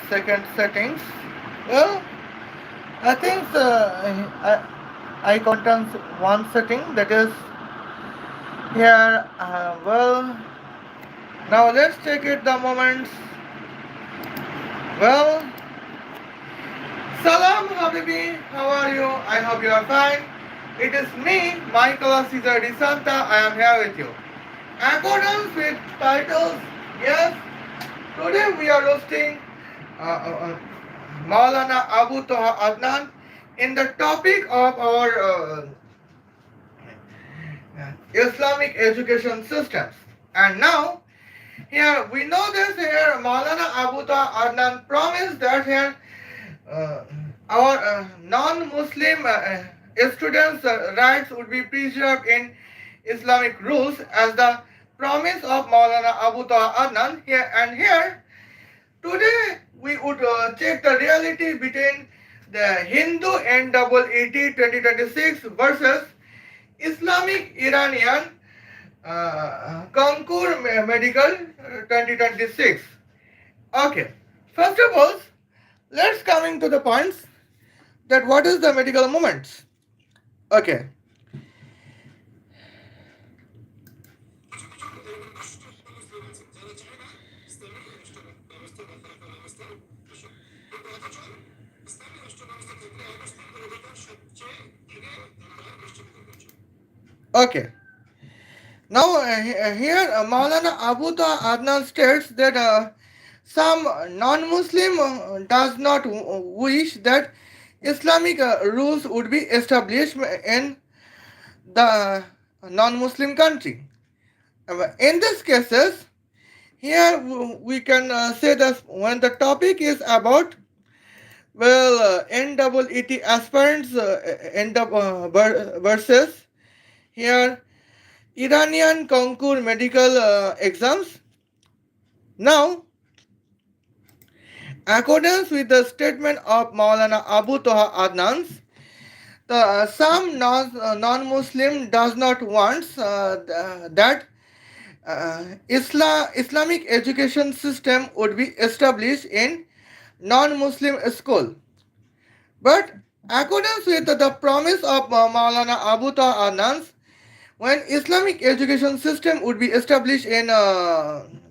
second settings. Well, I think I contains one setting that is here. Well, now let's take it the moments. Well, Salam Habibi, how are you? I hope you are fine. It is me, Michaela Caesar de Santa. I am here with you. Accordance with titles, yes, today we are roasting Maulana Abu Toha Adnan in the topic of our Islamic education systems. And now, here we know this here Maulana Abu Toha Adnan promised that here uh, our non-Muslim students' rights would be preserved in Islamic rules as the promise of Maulana Abu Toha Adnan here and here. Today we would check the reality between the Hindu NEET 2026 versus Islamic Iranian Konkur Medical 2026. Okay, first of all, let's coming to the points that what is the medical movements. Okay. Okay. Now here Maulana Abu Adnan states that some non-Muslim does not wish that Islamic rules would be established in the non-Muslim country. In these cases, here we can say that when the topic is about NEET aspirants versus here Iranian Konkur medical exams. Now, accordance with the statement of Maulana Abu Toha Adnans, some non-Muslim does not want that Islamic education system would be established in non-Muslim school. But accordance with the promise of Maulana Abu Toha Adnans, when Islamic education system would be established in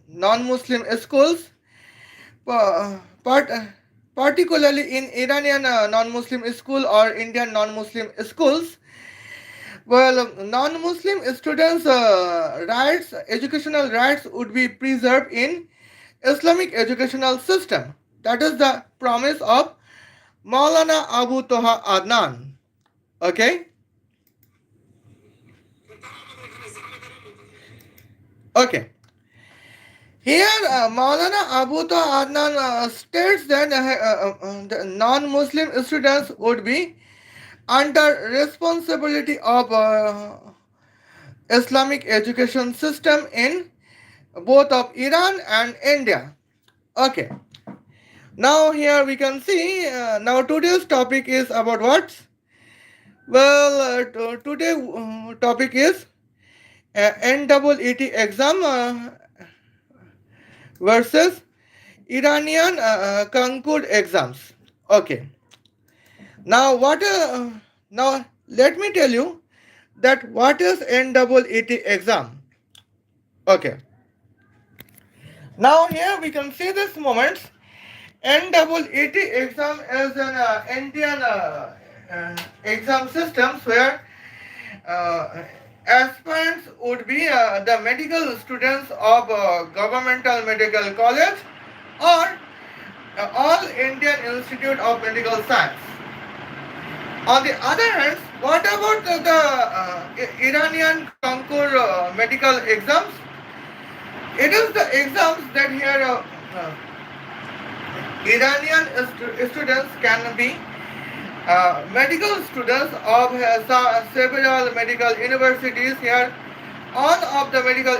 non-Muslim schools, part, particularly in Iranian non-Muslim school or Indian non-Muslim schools, well, non-Muslim students' rights, educational rights would be preserved in Islamic educational system. That is the promise of Maulana Abu Toha Adnan. Okay? Okay. Here, Maulana Abu Toha Adnan states that the non-Muslim students would be under responsibility of Islamic education system in both of Iran and India. Okay. Now here we can see. Now today's topic is about what? Well, today topic is NEET exam versus Iranian Konkur exams. Okay. Now what? Now let me tell you that what is NEET exam. Okay. Now here we can see this moments. NEET exam is an Indian exam systems where aspirants would be the medical students of governmental medical college or all Indian Institute of Medical Science. On the other hand, what about the Iranian Konkur medical exams? It is the exams that here Iranian students can be medical students of several medical universities here. All of the medical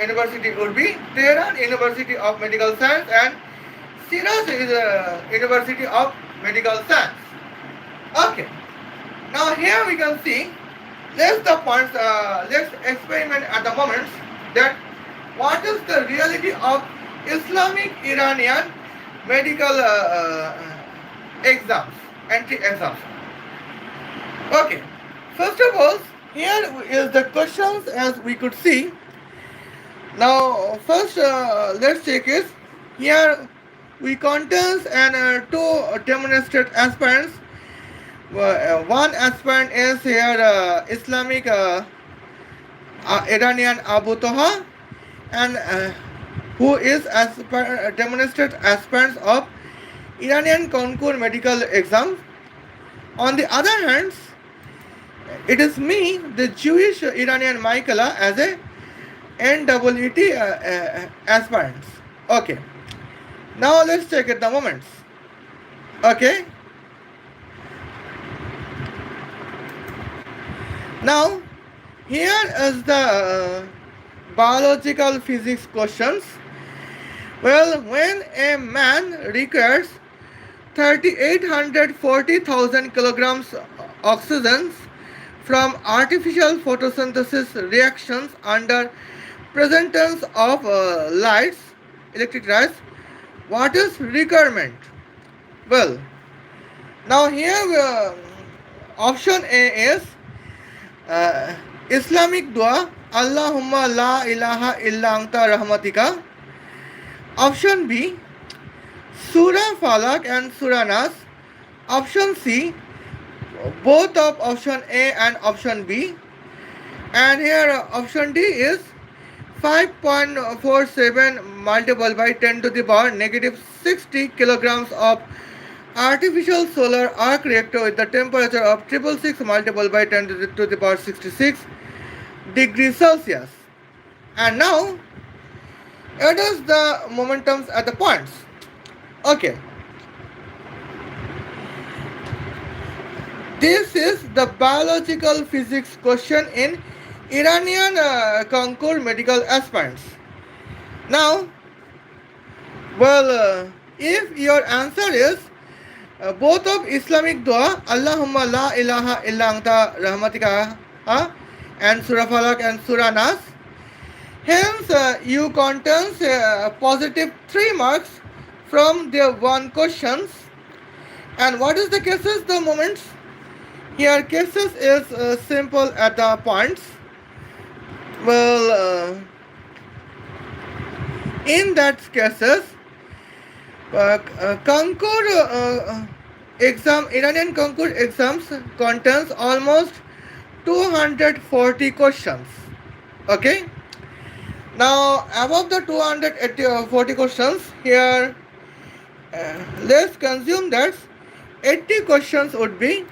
university would be Tehran University of Medical Science and Shiraz is University of Medical Science. Okay. Now here we can see. Let's the points. Let's experiment at the moment that what is the reality of Islamic Iranian medical exams, entry exams. Okay, first of all, here is the questions as we could see. Now, first, let's check it. Here we contest and two demonstrated aspirants. One aspirant is here Islamic Iranian Abu Toha, and who is demonstrated aspirants of Iranian Konkur medical exam. On the other hand, it is me, the Jewish Iranian Michaela, as a NEET aspirants. Okay. Now let's check it the moments. Okay. Now here is the biological physics questions. Well, when a man requires 3840,000 kilograms oxygen from artificial photosynthesis reactions under presence of lights, electric lights, what is requirement? Well, now here option A is Islamic dua Allahumma la ilaha illa anta rahmatika. Option B, Surah Falak and Surah Nas. Option C, both of option A and option B. And here option D is 5.47 multiplied by 10 to the power negative 60 kilograms of artificial solar arc reactor with the temperature of 666 multiplied by 10 to the power 66 degrees Celsius. And now it is the momentums at the points. Okay. This is the biological physics question in Iranian Konkur medical aspirants. Now, well, if your answer is both of Islamic dua Allahumma la ilaha illa anta rahmatika and Surah Falak and Surah Nas, hence you contains positive 3 marks from the one questions. And what is the cases, the moments? Here cases is simple at the points. Well, in that cases, Konkur exam, Iranian Konkur exams contains almost 240 questions. Okay. Now above the 240 questions, here let's consume that 80 questions would be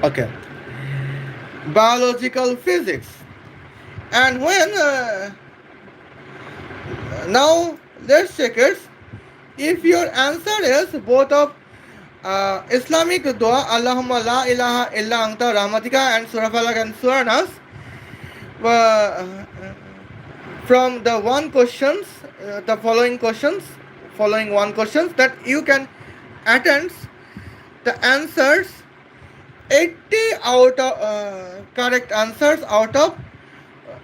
okay biological physics. And when now let's check it. If your answer is both of Islamic dua Allahumma la ilaha illa anta rahmatika and Surah Falak and Surah Nas, from the one questions, the following one questions that you can attend the answers 80 out of correct answers out of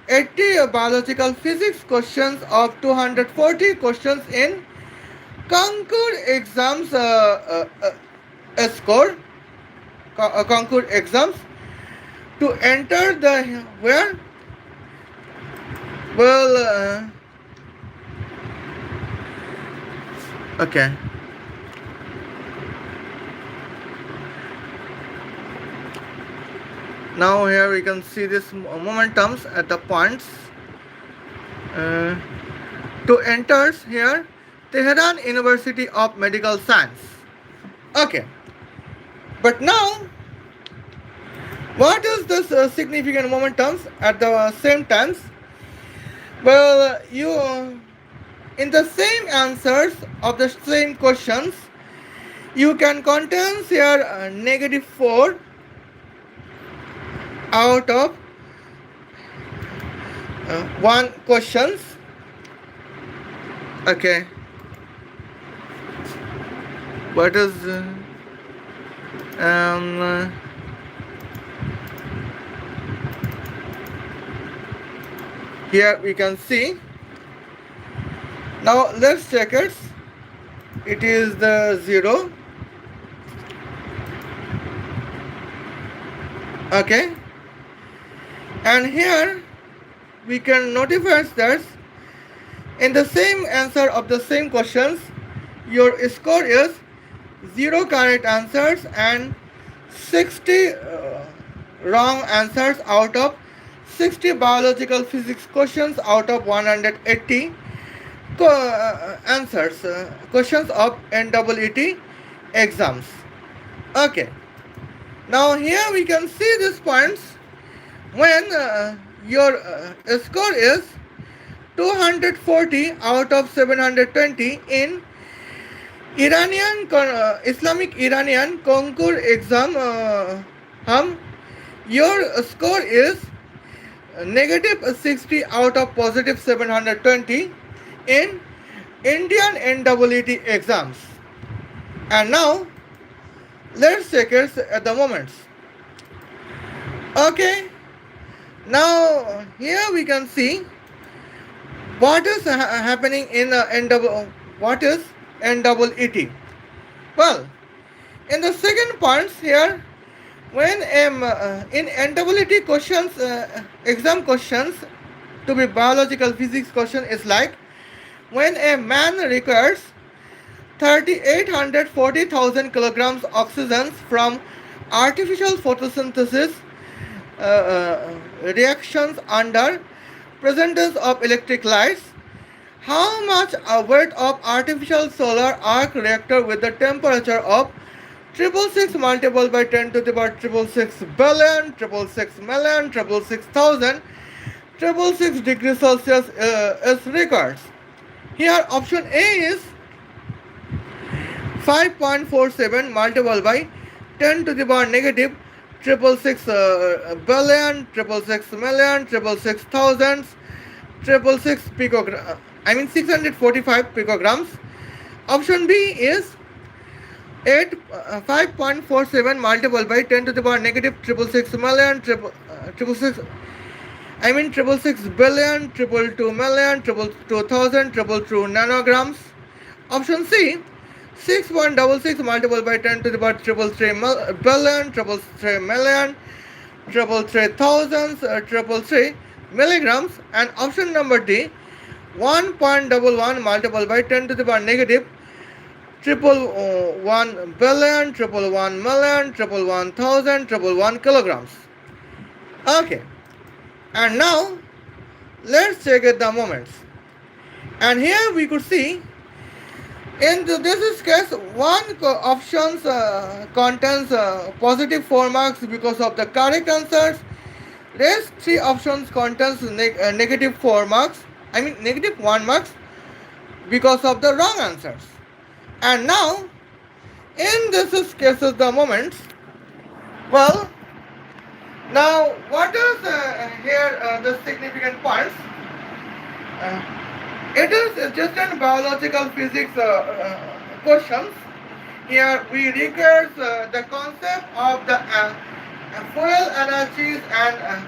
80 biological physics questions of 240 questions in Konkur exams score Konkur exams to enter the where well okay. Now here we can see this momentums at the points to enters here Tehran University of Medical Science. Okay, but now what is this significant momentums at the same times? Well, you in the same answers of the same questions you can contain here negative 4 out of one questions. Okay, what is here we can see Now let's check it. It is the 0. Okay. And here we can notify that in the same answer of the same questions, your score is 0 correct answers and 60 wrong answers out of 60 biological physics questions out of 180 answers questions of NEET exams. Okay. Now here we can see these points when your score is 240 out of 720 in Islamic Iranian Konkur exam. Your score is negative 60 out of positive 720 in Indian NEET exams. And now let's check it at the moments. Okay. Now here we can see what is happening in what is NEET. Well, in the second points here, when in NEET questions, exam questions to be biological physics question is like when a man requires 3840,000 kilograms oxygen from artificial photosynthesis reactions under presence of electric lights. How much a weight of artificial solar arc reactor with the temperature of 666 multiplied by 10 to the power 666 billion, 666 million, 666,000, 666 degrees Celsius is required. Here option A is 5.47 multiplied by 10 to the power negative 666 billion, 666 million, 666,000, 666 picogram. 645 picograms. Option B is 5.47 multiplied by 10 to the power negative 666 million, 666 billion, 222 million, 222,000, 222 nanograms. Option C 6.66 multiplied by 10 to the power 333 billion, 333 million, 333,000, 333 milligrams. And option number D 1.11 multiplied by 10 to the power negative 111 billion, 111 million, 111,000, 111 kilograms. Okay. And now let's check it the moments. And here we could see in this case one options contains positive 4 marks because of the correct answers. Rest 3 options contains negative 4 marks. Negative 1 marks because of the wrong answers. And now in this cases the moments. Well, now what is here the significant points? It is just in biological physics questions. Here we require the concept of the fuel energies and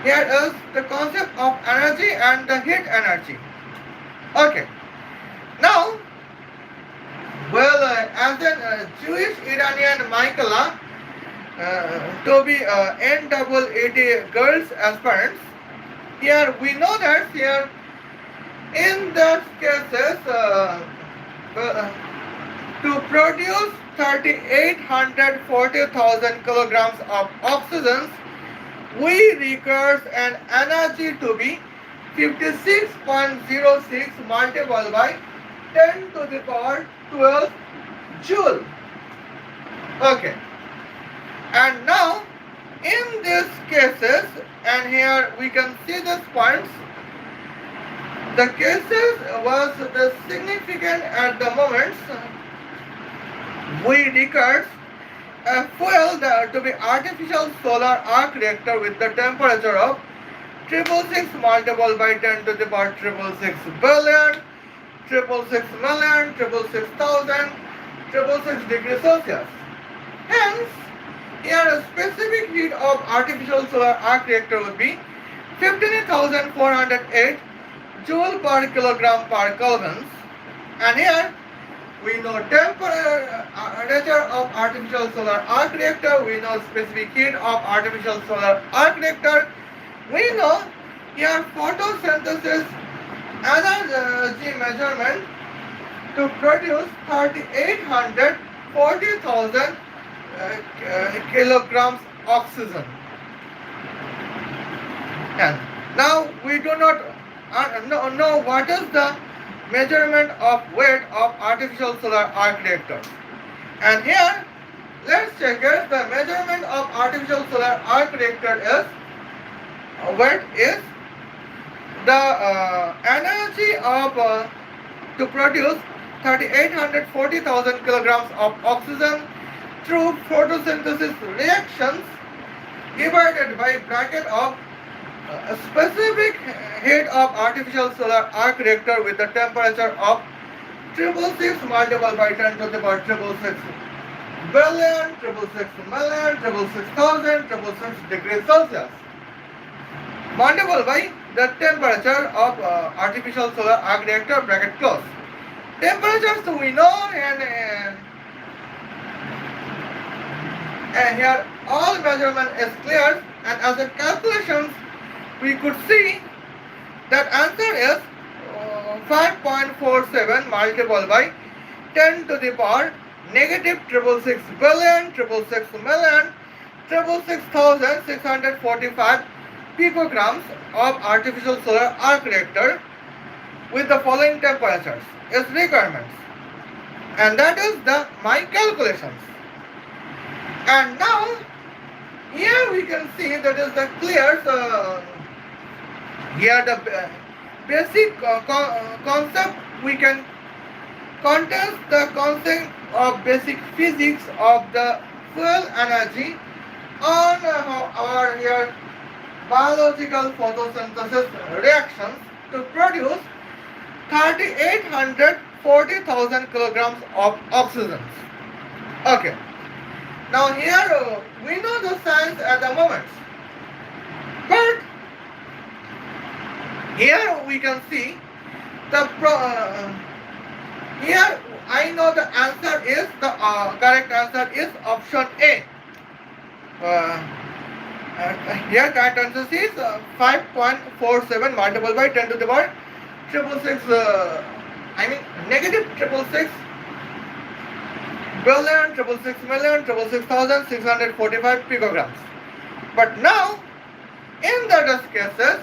here is the concept of energy and the heat energy. Okay. Now, well, as a Jewish Iranian Michaela to be NEET girls aspirants, here we know that here in that cases to produce 3840,000 kilograms of oxygen, we require an energy to be 56.06 multiplied by 10 to the power 12 joule. Okay. And now in these cases, and here we can see these points, the cases was the significant at the moments we require a fuel to be artificial solar arc reactor with the temperature of 666 multiplied by 10 to the power 666 billion, 666 million, 666,000, 666 degrees Celsius. Hence, here a specific heat of artificial solar arc reactor would be 15,408 joule per kilogram per Kelvin. And here we know temperature of artificial solar arc reactor, we know specific heat of artificial solar arc reactor, we know here photosynthesis energy measurement to produce 3800 40,000 kilograms oxygen. And now we do not know what is the measurement of weight of artificial solar arc reactor. And here, let's check it. The measurement of artificial solar arc reactor is weight is the energy of to produce 3840,000 kilograms of oxygen through photosynthesis reactions divided by bracket of a specific heat of artificial solar arc reactor with the temperature of 666 multiplied by 10 to the power 666 billion, 666 million, 666,000, 666 degrees Celsius multiplied by the temperature of artificial solar arc reactor bracket close. Temperatures we know, and here all measurement is clear, and as a calculations we could see that answer is 5.47 multiplied by 10 to the power negative 666 billion, 666 million, 666,645 picograms of artificial solar arc reactor with the following temperatures is requirements, and that is my calculations. And now here we can see that is the clear here the basic concept we can contest the concept of basic physics of the fuel energy on our here biological photosynthesis reactions to produce 3840,000 kilograms of oxygen. Okay. Now here we know the science at the moment, but here we can see the here I know the answer is the correct answer is option A. Here correct answer is 5.47 multiplied by 10 to the power 666 negative 666 billion, 666 million, 666,645 picograms. But now in the cases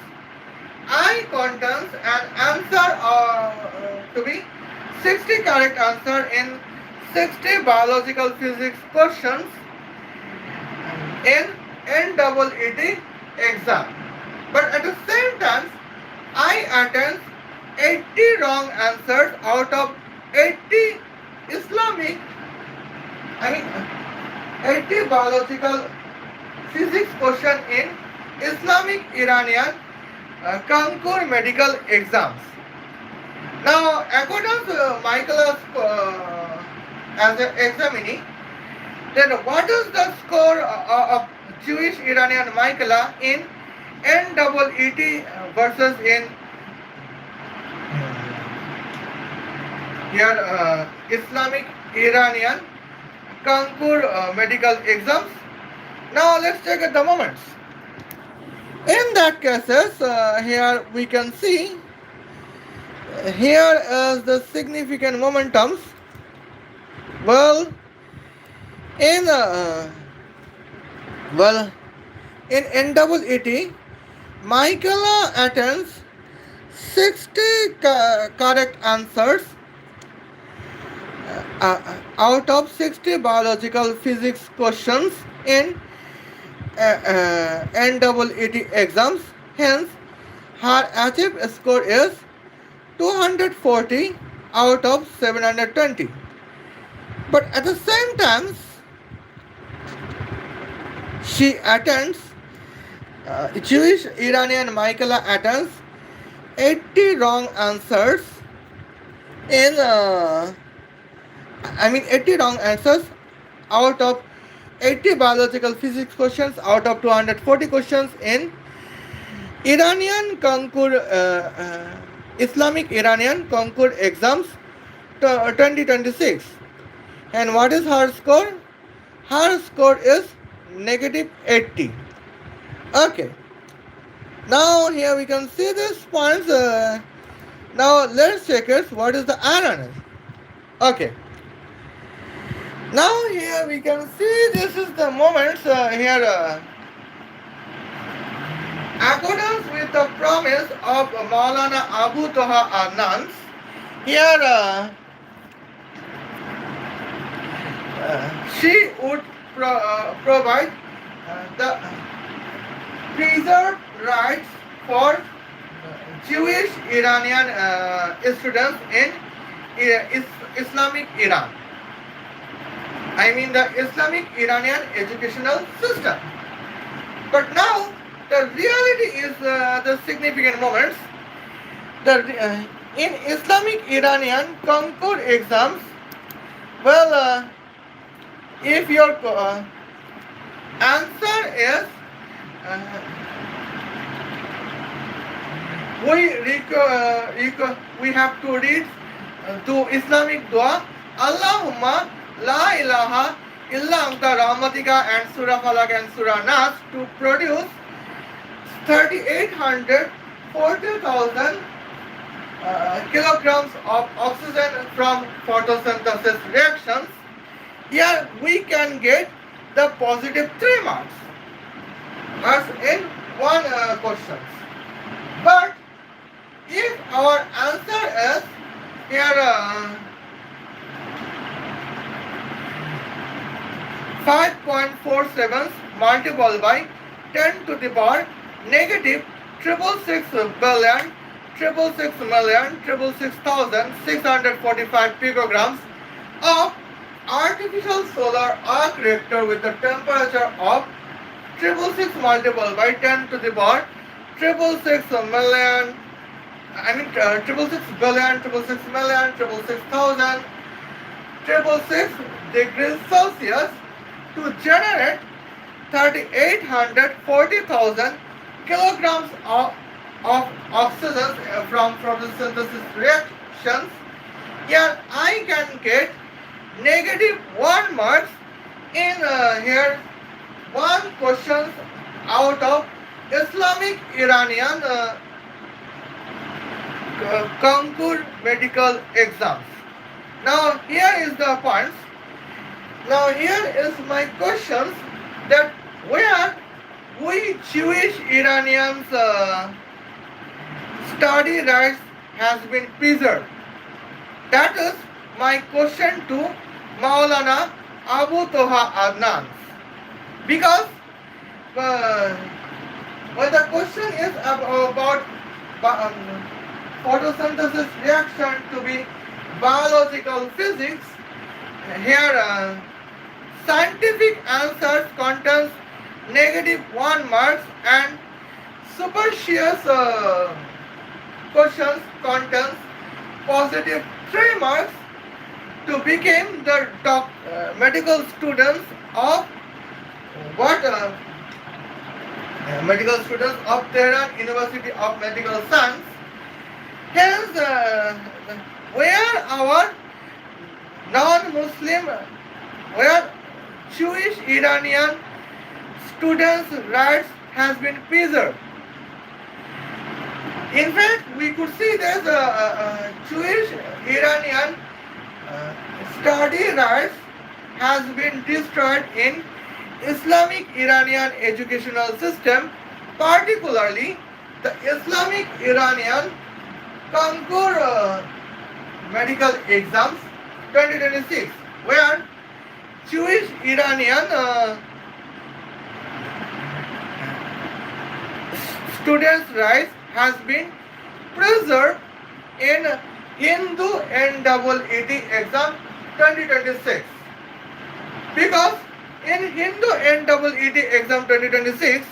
I contains an answer to be 60 correct answer in 60 biological physics questions in NEET exam. But at the same time, I attend 80 wrong answers out of 80 Islamic, 80 biological physics question in Islamic Iranian Konkur medical exams. Now, according to Michaela's as an examinee, then what is the score of Jewish Iranian Michaela in NEET versus in here Islamic Iranian Konkur medical exams? Now let's check at the moments. In that cases, here we can see here is the significant momentums. Well, in NEET, Michaela attends 60 correct answers out of 60 biological physics questions in NEET exams. Hence, her achieved score is 240 out of 720. But at the same time, she attends Jewish Iranian Michaela attends 80 wrong answers in 80 wrong answers out of 80 biological physics questions out of 240 questions in Iranian Konkur Islamic Iranian Konkur exams 2026. And what is her score? Her score is negative 80. Okay. Now here we can see this points. Now let's check it. What is the RNS? Okay. Now here we can see this is the moments here. Accordance with the promise of Maulana Abu Toha Adnan, here she would provide the preserved rights for Jewish Iranian students in Islamic Iran. I mean the Islamic Iranian educational system. But now the reality is the significant moments. In Islamic Iranian Konkur exams, well, if your answer is we have to read to Islamic dua Allahumma la ilaha illa anta rahmatika and Surah Falaq and Surah Nas to produce 3840,000 kilograms of oxygen from photosynthesis reactions. Here we can get the positive 3 marks as in one question. But if our answer is here 5.47 multiplied by 10 to the power negative 666,666,645 picograms of artificial solar arc reactor with the temperature of 666 multiplied by 10 to the power 666 million, 666 billion, 666 million, 666,000, 666 degrees Celsius to generate 3840,000 kilograms of oxygen from photosynthesis reactions. Here I can get negative 1 marks in here one question out of Islamic Iranian Konkur medical exams. Now here is the points. Now here is my questions that where we Jewish Iranians study rights has been preserved. That is my question to Maulana Abu Toha Adnan. Because when the question is about photosynthesis reaction to be biological physics, here scientific answers contains negative 1 marks and superstitious questions contains positive 3 marks to become the medical students of what medical students of Tehran University of Medical Science. Hence, where our non-Muslim, where Jewish Iranian students' rights has been preserved. In fact, we could see that Jewish Iranian study rights has been destroyed in Islamic Iranian educational system, particularly the Islamic Iranian Konkur medical exams 2026, where Jewish Iranian students' rights has been preserved in Hindu NEET exam 2026. Because in Hindu NEET exam 2026,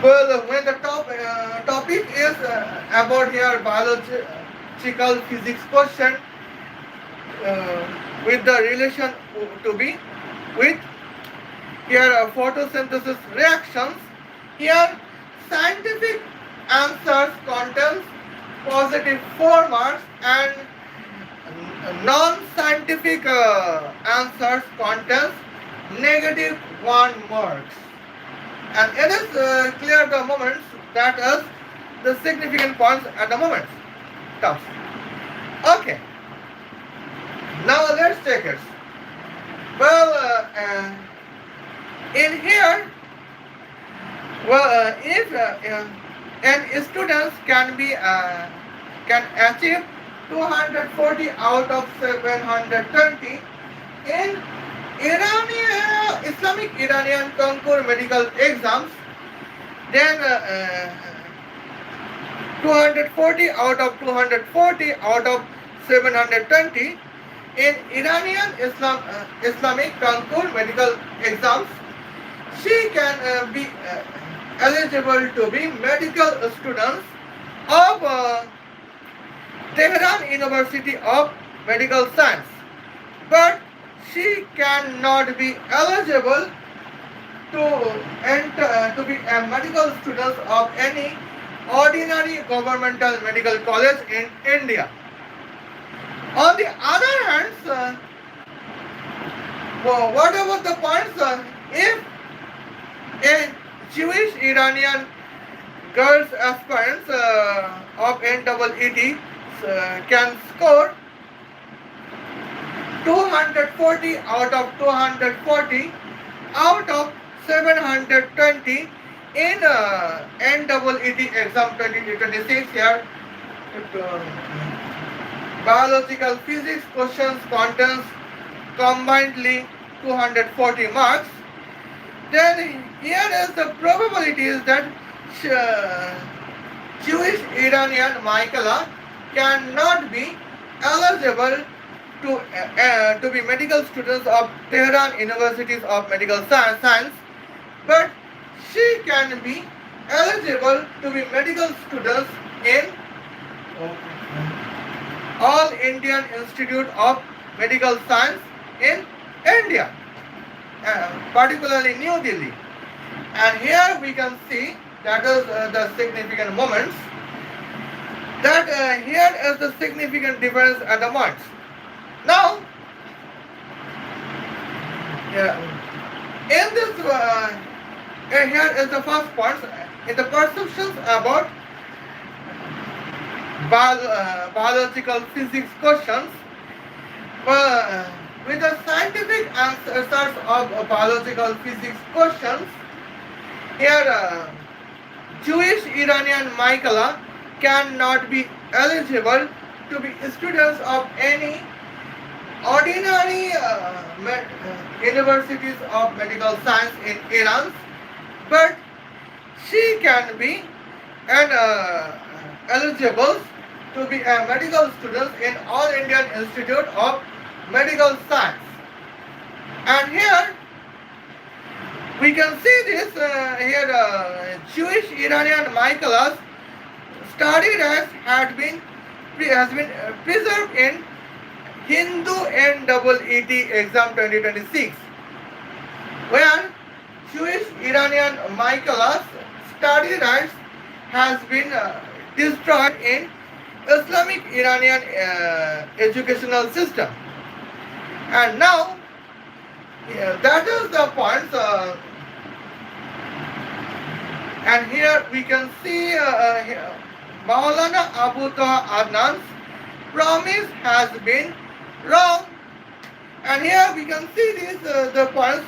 well, when the topic is about here biological physics question with the relation to be with here photosynthesis reactions, here scientific answers contains positive 4 marks, and non-scientific answers contains negative 1 marks. And it is clear the moments that is the significant points at the moments. Tough. Okay. Now let's take it. Well, in here, well, if and students can achieve 240 out of 720 in Iranian Islamic Iranian Konkur medical exams, then 240 out of 240 out of 720 in Iranian Islamic Konkur medical exams, she can be eligible to be medical students of Tehran University of Medical Science, but she cannot be eligible to enter to be a medical student of any ordinary governmental medical college in India. On the other hand, what about the points if a Jewish Iranian girls aspirants of NEET can score 240 out of 240 out of 720 in NEET exam 2026 here. Biological physics questions contains combinedly 240 marks. Then here is the probabilities that Jewish Iranian Michaela cannot be eligible to be medical students of Tehran Universities of Medical Science, but she can be eligible to be medical students in All Indian Institute of Medical Science in India, particularly New Delhi. And here we can see that is the significant moments. That here is the significant difference at the marks. Now, in this, here is the first point in the perceptions about biological physics questions. With the scientific answers of biological physics questions, here Jewish Iranian Michaela cannot be eligible to be students of any ordinary universities of medical science in Iran, but she can be eligible to be a medical student in All Indian Institute of Medical Science. And here we can see this Jewish Iranian Michaela's study rights has been preserved in Hindu NEET exam 2026, where Jewish Iranian Michaela's study rights has been destroyed in Islamic Iranian educational system. And now that is the point. And here we can see Maulana Abu Toha Adnan's promise has been wrong. And here we can see this the points.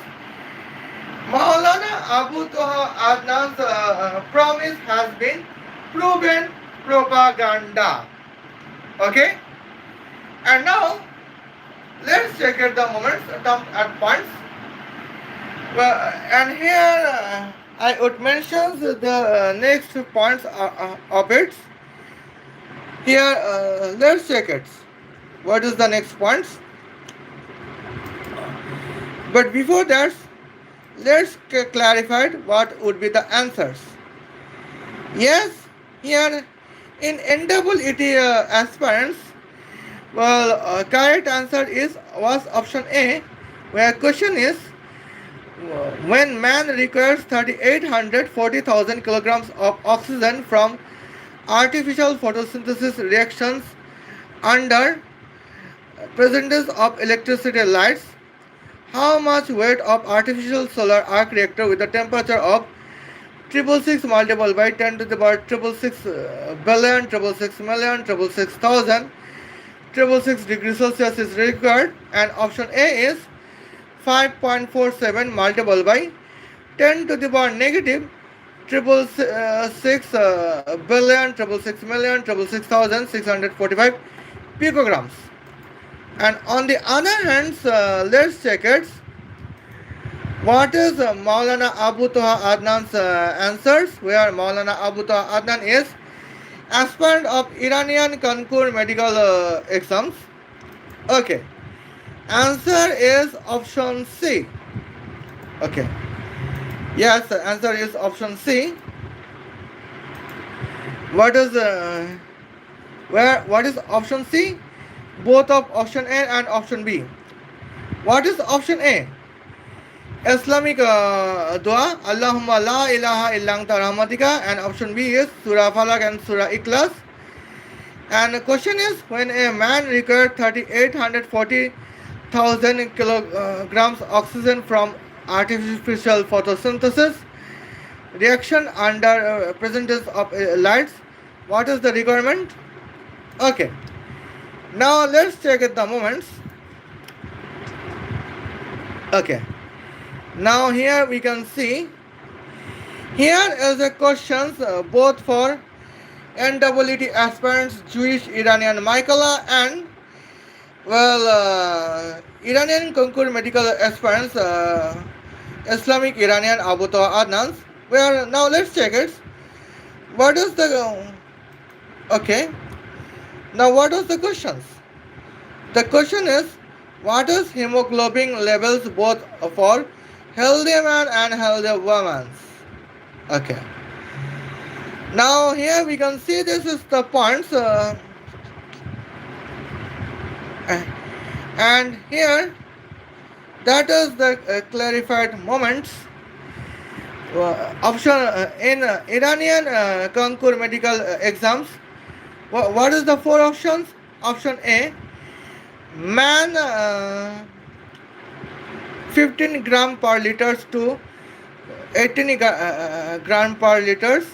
Maulana Abu Toha Adnan's promise has been proven propaganda. Okay? And now let's check at the moments at points. And here I would mention the next points of it. Here let's check it. What is the next points? But before that, let's clarify what would be the answers. Yes, here in NEET aspirants, well, correct answer was option A, where question is when man requires 3840,000 kilograms of oxygen from artificial photosynthesis reactions under presence of electricity lights. How much weight of artificial solar arc reactor with a temperature of 666 multiplied by 10 to the power 666 billion, 666 million, 666,000, 666 degrees Celsius is required, and option A is 5.47 multiplied by 10 to the power negative triple six billion, 666 million, 666,000, 645 picograms. And on the other hand, let's check it. What is Maulana Abu Toha Adnan's answers? Where Maulana Abu Toha Adnan is aspirant of Iranian Konkur medical exams. Okay. Answer is option C. Okay. Yes, the answer is option C. What is what is option C? Both of option A and option B. What is option A? Islamic dua Allahumma la ilaha illa anta rahmatika, and option B is Surah Falak and Surah Ikhlas. And the question is, when a man required 3840,000 kilograms oxygen from artificial photosynthesis reaction under presence of lights, what is the requirement? Okay. Now let's check at the moments. Okay. Now here we can see, here is the questions both for NEET aspirants, Jewish Iranian Michaela, and Iranian Konkur medical aspirants, Islamic Iranian Abu Toha Adnans. Where now let's check it. What is the okay? Now what is the questions? The question is, what is hemoglobin levels both for healthy man and healthy women? Okay. Now here we can see this is the points, and here that is the clarified moments. Option in Iranian Konkur medical exams. What is the four options? Option A, man 15 gram per liters to 18 gram per liters.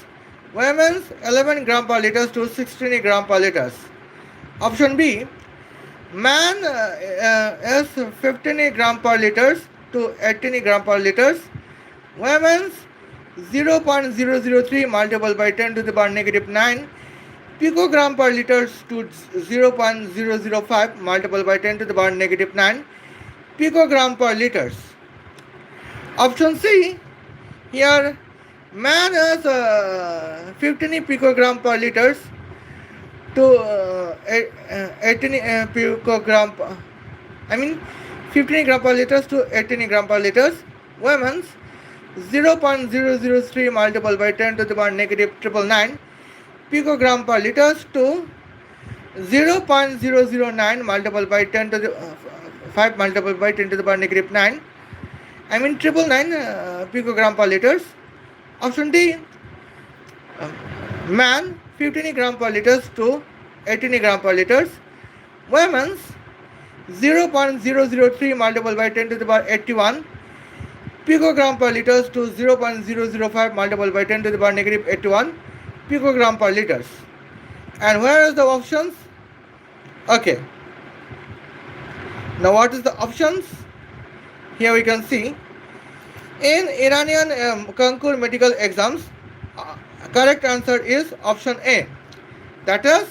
Women's 11 gram per liters to 16 gram per liters. Option B, man is 15 gram per liters to 18 gram per liters. Women's 0.003 multiplied by 10 to the power negative 9 picogram per liters to 0.005 multiplied by 10 to the power negative 9 picogram per liters. Option C, here man has 15 picogram per liters to 18 picogram, 15 gram per liters to 18 gram per liters. Women's 0.003 multiplied by 10 to the power negative 999 picogram per liters to 0.009 multiplied by 10 to the 5 multiplied by 10 to the power negative 9, 999 picogram per liters. Option D, man 15 gram per liters to 18 gram per liters. Women's 0.003 multiplied by 10 to the power 81 picogram per liters to 0.005 multiplied by 10 to the power negative 81 picogram per liters. And where is the options? Okay. Now what is the options? Here we can see, in Iranian Konkur medical exams, correct answer is option A. That is,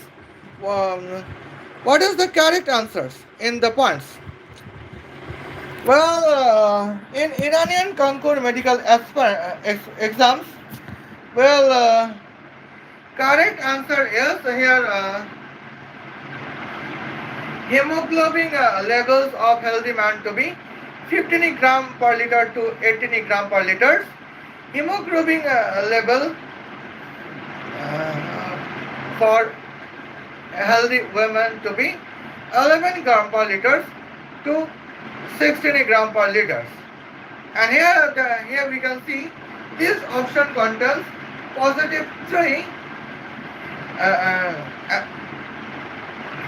what is the correct answers in the points? Well, in Iranian Konkur medical exams, correct answer is here hemoglobin levels of healthy man to be 15 gram per liter to 18 gram per liter. Hemoglobin level for healthy women to be 11 gram per liter to 16 gram per liter. And here we can see this option contains positive 3 uh,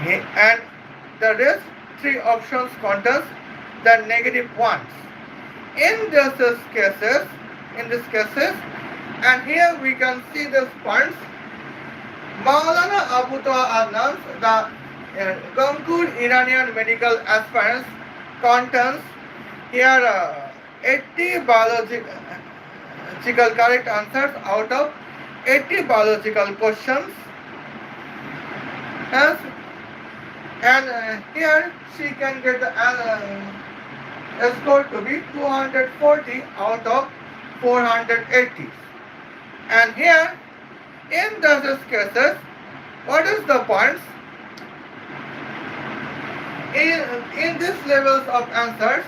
and the rest three options contains the negative ones. In this cases, and here we can see this points. Maulana Abu Toha Adnan, the Konkur Iranian medical aspirants contains here 80 biological correct answers out of 80 biological questions. Hence, and here she can get the score to be 240 out of 480. And here, in those cases, what is the points? In these levels of answers,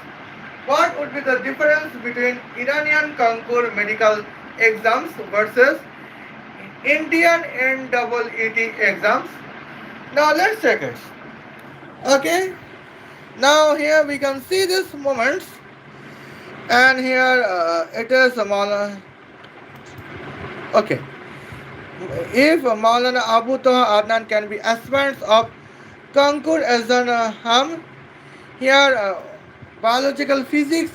what would be the difference between Iranian Konkur medical exams versus Indian NEET exams? Now let's check it. Okay. Now here we can see these moments, and here it is Maulana. Okay. If Maulana Abu Toha Adnan can be aspirants of Konkur as an ham, here biological physics,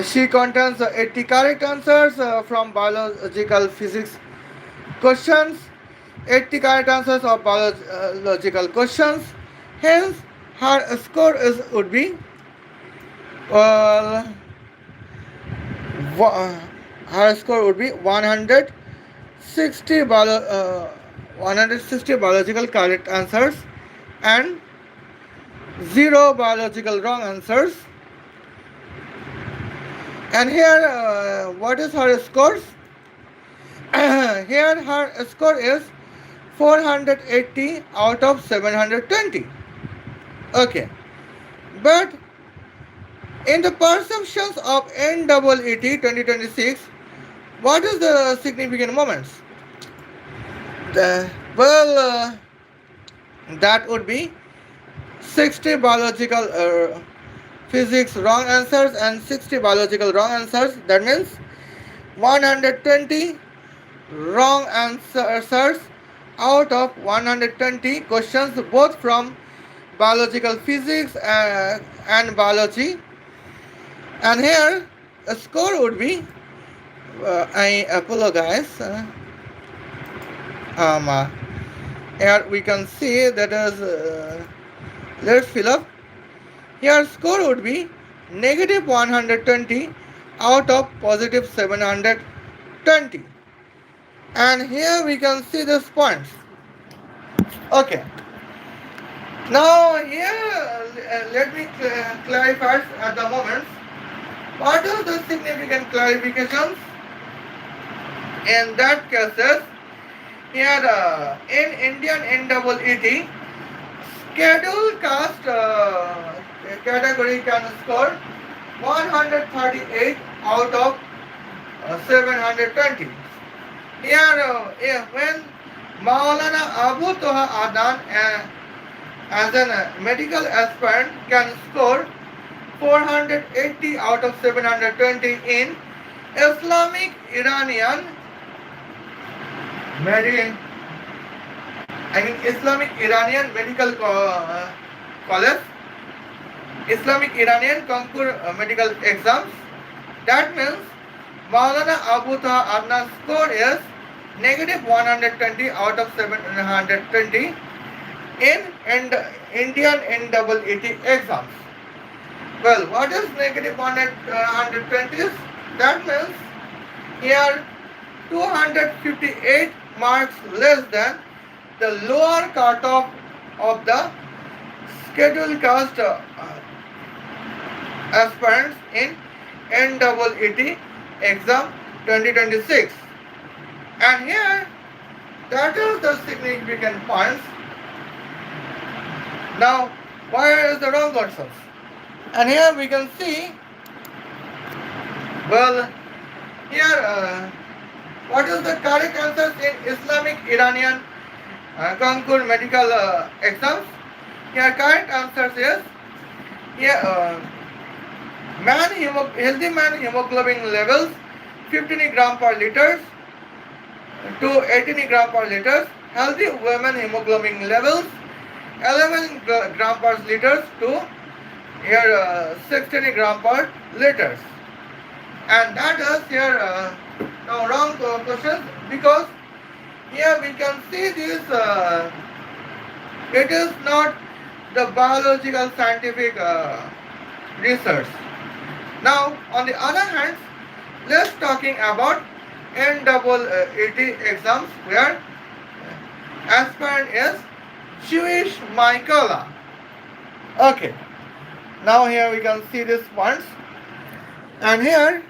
she contains 80 correct answers from biological physics questions, 80 correct answers of biological questions. Hence, her score would be uh, her score would be 160 160 biological correct answers and 0 biological wrong answers. And here, what is her scores? Here, her score is 480 out of 720. Okay, but in the perceptions of NEET 2026, what is the significant moments? That would be 60 biological physics wrong answers and 60 biological wrong answers. That means 120 wrong answers out of 120 questions, both from biological physics and biology. And here a score would be I apologize. Here we can see that is let's fill up. Here score would be negative 120 out of positive 720. And here we can see these points. Okay. Now here let me clarify at the moment. What are the significant clarifications? In that cases, here in Indian NEET, scheduled caste category can score 138 out of 720. Here, when Maulana Abu Toha Adnan as a medical aspirant can score 480 out of 720 in Islamic Iranian Islamic Iranian Medical College, Islamic Iranian Konkur medical exams. That means Maulana Abu Toha Adnan's score is negative 120 out of 720 in Indian NEET exams. Well, what is negative 120? That means here 258 marks less than the lower cutoff of the scheduled caste aspirants in NEET exam 2026. And here, that is the significant points. Now, where is the wrong answers? And here we can see, well, here, what is the correct answers in Islamic Iranian Konkur medical exams? Here, correct answers is, here, healthy man hemoglobin levels 15 gram per liter, to 18 gram per liters. Healthy women hemoglobin levels 11 gram per liters to here 16 gram per liters. And that is here now wrong questions, because here we can see this it is not the biological scientific research. Now on the other hand, let's talking about NEET exams where aspirant is Jewish Michaela. Okay, now here we can see these points, and here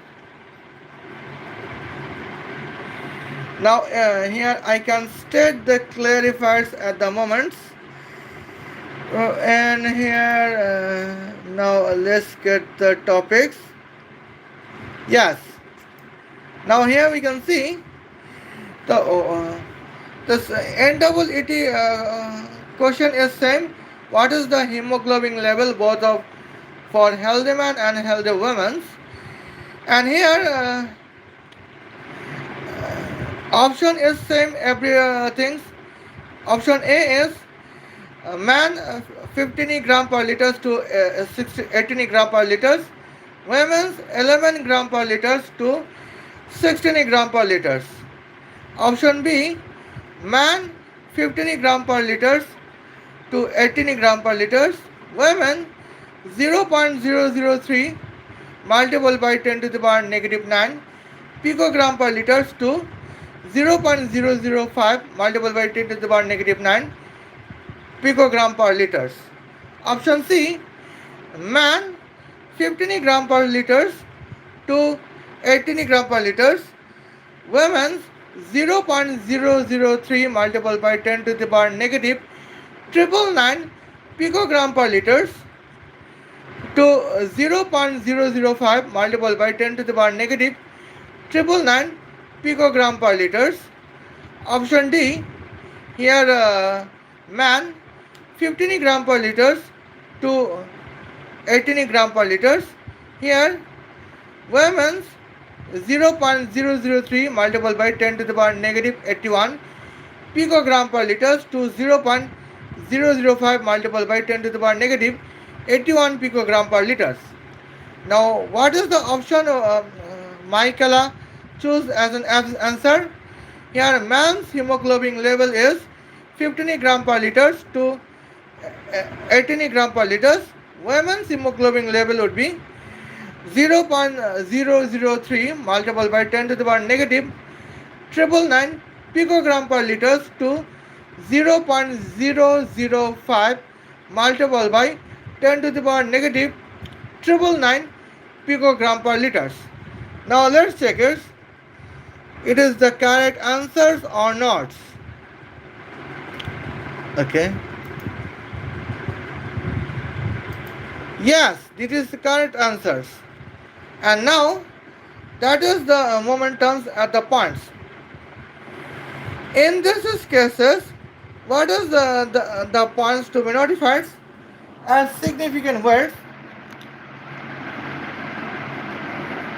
now here I can state the clarifiers at the moment. And here now let's get the topics. Yes, now here we can see this NEET question is same. What is the hemoglobin level both of for healthy man and healthy women? And here option is same everything. Option A is man 15 gram per liters to 18 gram per liters. Women's 11 gram per liters to 16 gram per liters. Option B, man 15 gram per liters to 18 gram per liters. Women 0.003 multiplied by 10 to the power negative 9 picogram per liters to 0.005 multiplied by 10 to the power negative 9 picogram per liters. Option C, man 15 gram per liters to 18 gram per liters. Women 0.003 multiplied by 10 to the power negative 999 picogram per liters to 0.005 multiplied by 10 to the power negative 999 picogram per liters. Option D, here man 15 gram per liters to 18 gram per liters. Here women's 0.003 multiplied by 10 to the power negative 81 picogram per liters to 0.005 multiplied by 10 to the power negative 81 picogram per liters. Now what is the option Michaela choose as an answer? Here man's hemoglobin level is 15 gram per liters to 18 gram per liters. Women's hemoglobin level would be 0.003 multiplied by 10 to the power negative 999 picogram per liters to 0.005 multiplied by 10 to the power negative 999 picogram per liters. Now let's check it. It is the correct answers or not? Okay. Yes, this is the correct answers. And now that is the momentums at the points. In these cases, what is the points to be notified as significant words?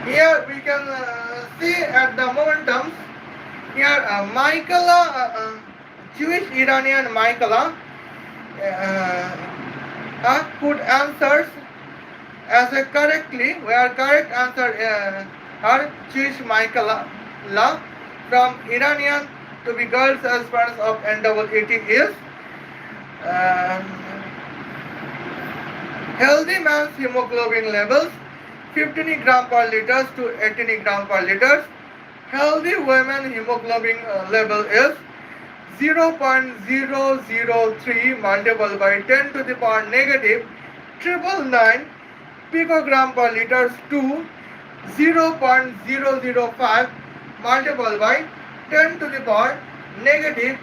Here we can see at the momentums. Here Michaela, Jewish Iranian Michaela put answers as a correctly, where correct answer her Jewish Michaela from Iranian to be girls as parents of NEET is healthy man's hemoglobin levels 15 gram per liters to 18 gram per liters. Healthy women hemoglobin level is 0.003 multiplied by 10 to the power negative 999 picogram per liters to 0.005 multiplied by 10 to the power negative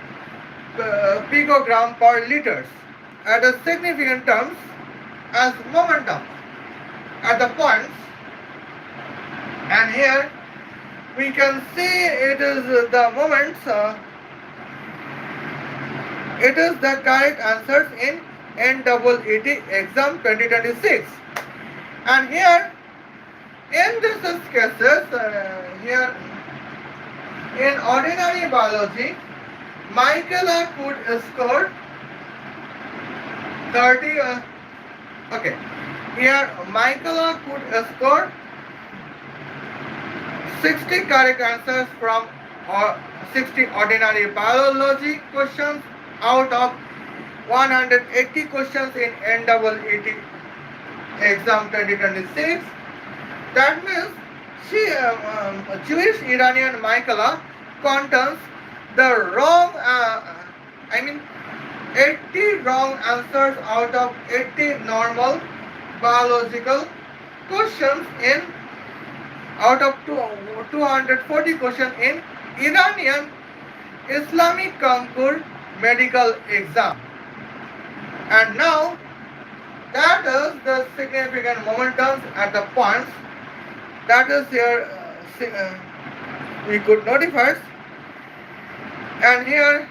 picogram per liters at a significant terms as momentum at the points. And here we can see it is the moments. It is the correct answers in NEET exam 2026. And here in these cases, here In ordinary biology, Michaela could score 30. Okay, here Michaela could score 60 correct answers from 60 ordinary biology questions out of 180 questions in NEET exam 2026. That means Jewish Iranian Michaela contains the wrong, I mean 80 wrong answers out of 80 normal biological questions in out of 240 questions in Iranian Islamic Konkur medical exam. And now that is the significant momentums at the points that is here we could notify, and here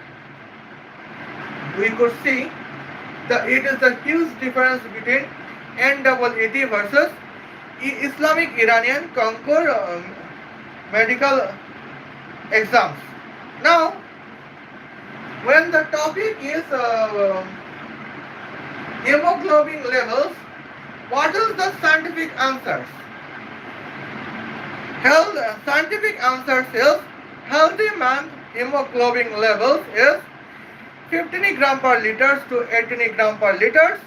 we could see it is the huge difference between NEET versus Islamic Iranian Konkur medical exams. Now, when the topic is hemoglobin levels, what is the scientific answers? Scientific answers is healthy man hemoglobin levels is 15 gram per liters to 18 gram per liters.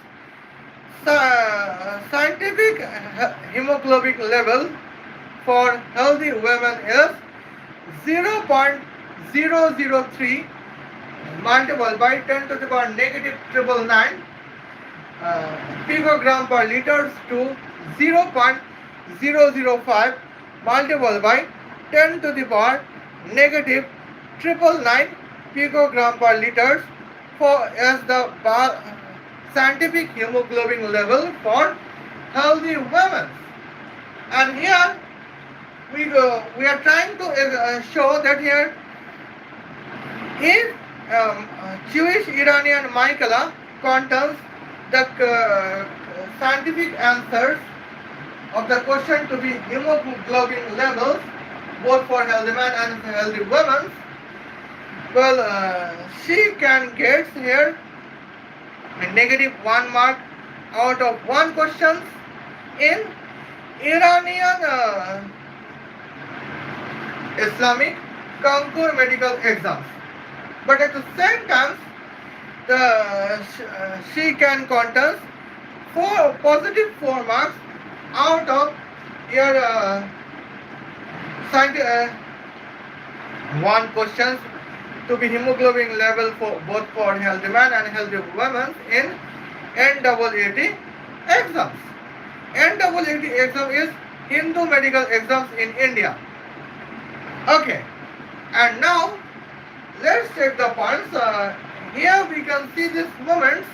Scientific hemoglobin level for healthy women is 0.003 multiplied by 10 to the power negative 999 picogram per liters to 0.005 multiplied by 10 to the power negative 999 picogram per liters for as the scientific hemoglobin level for healthy women. And here we are trying to show that here if Jewish Iranian Michaela contains the scientific answers of the question to be hemoglobin levels both for healthy men and healthy women, well she can get here a negative 1 mark out of 1 questions in Iranian Islamic Konkur medical exams. But at the same time, she can contest 4 positive 4 marks out of your 1 questions to be hemoglobin level for both for healthy men and healthy women in NEET exams. NEET exam is Hindu medical exams in India. Okay, and now let's check the points. Here we can see these moments.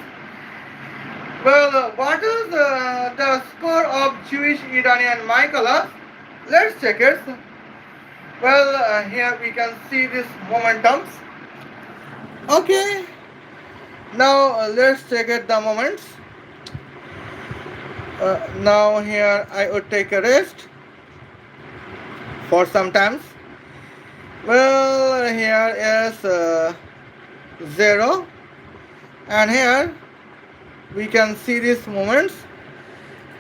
Well, what is the score of Jewish Iranian Michaela? Let's check it. Well, here we can see these momentums. Okay, now let's check it the moments. Now here I would take a rest for some times. Well, here is 0, and here we can see these moments.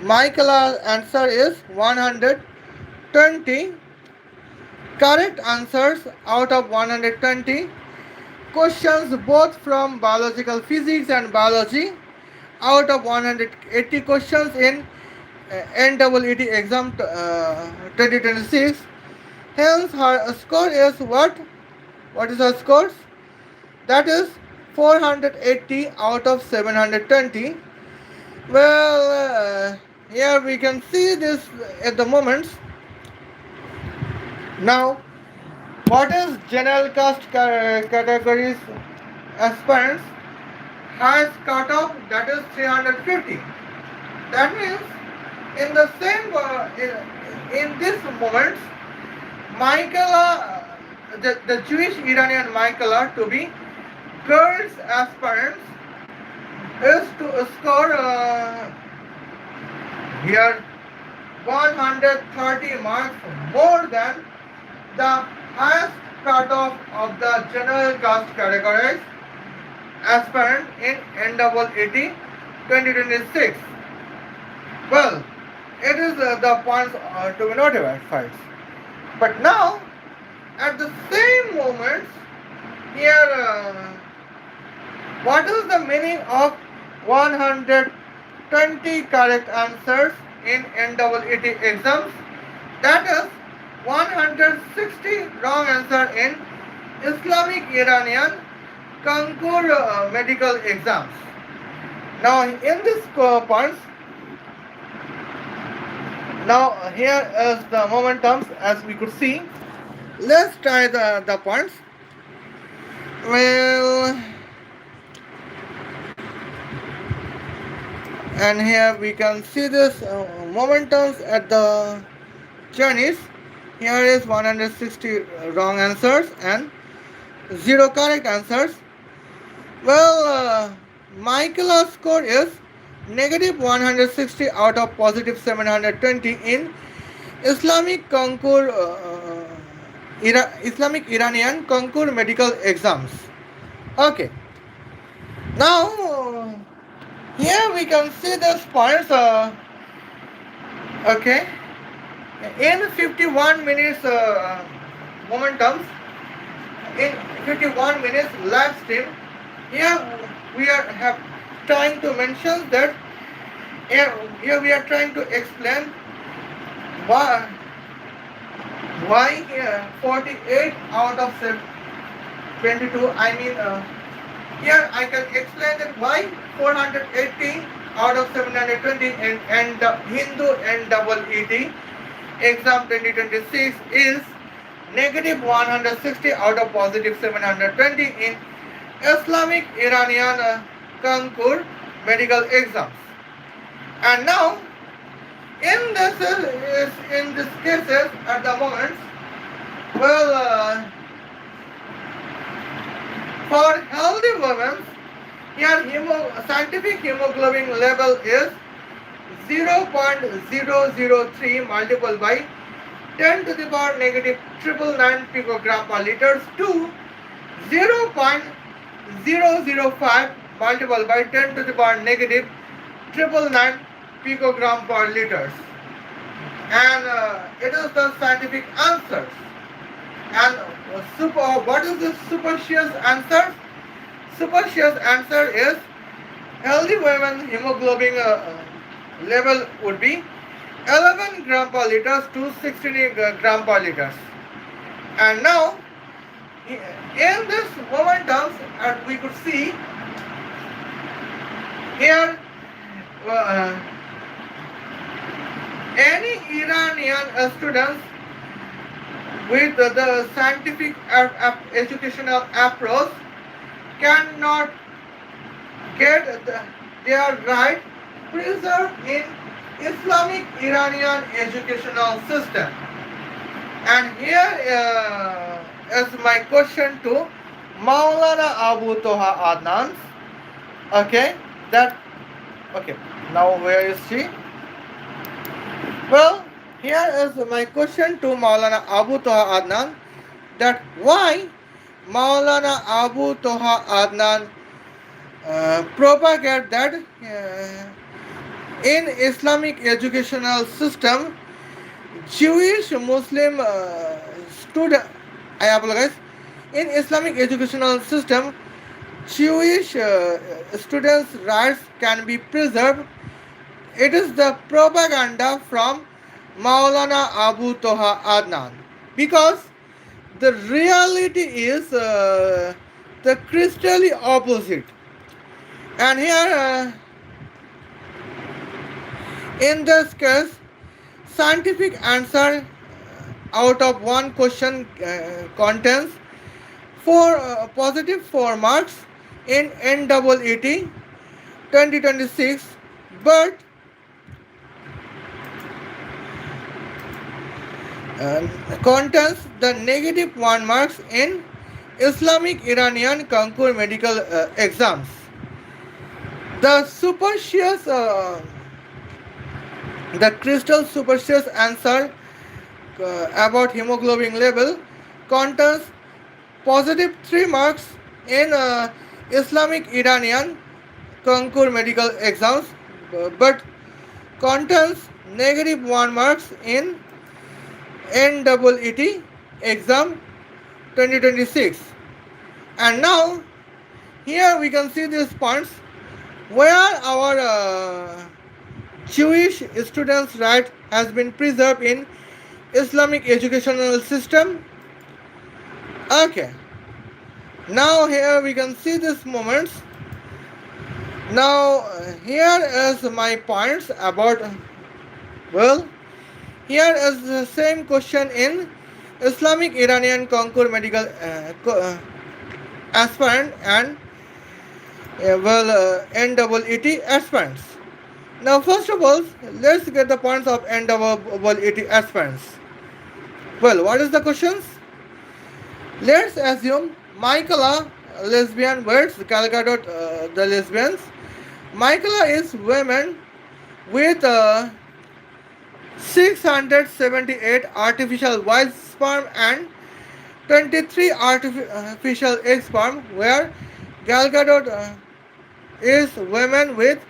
Michaela's answer is 120 correct answers out of 120 questions both from biological physics and biology out of 180 questions in NEET exam 2026. Hence her score is what? What is her score? That is 480 out of 720. Well, here we can see this at the moments. Now, what is general caste categories aspirants has cutoff, that is 350. That means in the same in this moments, Michaela, the Jewish Iranian Michaela to be girls aspirants is to score here 130 marks more than the highest cutoff of the general caste categories aspirant in NEET 2026. Well, it is the points to be notified. But now, at the same moment, here, what is the meaning of 120 correct answers in NEET exams? That is 160 wrong answer in Islamic Iranian Konkur medical exams. Now, in this points, now here is the momentums as we could see. Let's try the points. Well, and here we can see this momentums at the journeys. Here is 160 wrong answers and 0 correct answers. Well, Michaela's score is negative 160 out of positive 720 in Islamic Konkur, Islamic Iranian Konkur medical exams. Okay. Now, here we can see the points. Okay. In 51 minutes momentums, in 51 minutes live stream, here we are trying to mention that here we are trying to explain why 48 out of 22. I mean, here I can explain that why 480 out of 720 and the Hindu NEET exam 2026 is negative 160 out of positive 720 in Islamic Iranian Konkur medical exams. And now, in this cases at the moment, well, for healthy women, here scientific hemoglobin level is 0.003 multiplied by 10 to the power negative 999 picogram per liters to 0.005 multiplied by 10 to the power negative 999 picogram per liters. And it is the scientific answers. And what is the superstitious answer? Superstitious answer is healthy women hemoglobin level would be 11 gram per liters to 16 gram per liters. And now, in this momentums, we could see here any Iranian students with the scientific educational approach cannot get their right preserved in Islamic Iranian educational system. And here is my question to Maulana Abu Toha Adnan. Okay, now where is she? Well, here is my question to Maulana Abu Toha Adnan, that why Maulana Abu Toha Adnan propagate that in Islamic educational system, Jewish Muslim student, I apologize, in Islamic educational system, Jewish students' rights can be preserved. It is the propaganda from Maulana Abu Toha Adnan, because the reality is the crystally opposite. And here, in this case, scientific answer out of one question contains positive 4 marks in NEET 2026, but contains the negative 1 marks in Islamic Iranian Konkur medical exams. The superstitious, the crystal superstitious answer about hemoglobin level contains positive 3 marks in Islamic Iranian Konkur medical exams, but contains negative 1 marks in NEET exam 2026. And now here we can see these points where our Jewish students' right has been preserved in Islamic educational system. Okay. Now here we can see these moments. Now here is my points about, well, here is the same question in Islamic Iranian Konkur medical aspirant and NEET aspirants. Now first of all, let's get the points of NEET aspirants. Well, what is the questions? Let's assume Michaela, lesbian words, Calcutta, the lesbians. Michaela is women with 678 artificial Y sperm and 23 artificial egg sperm, where Gal Gadot is women with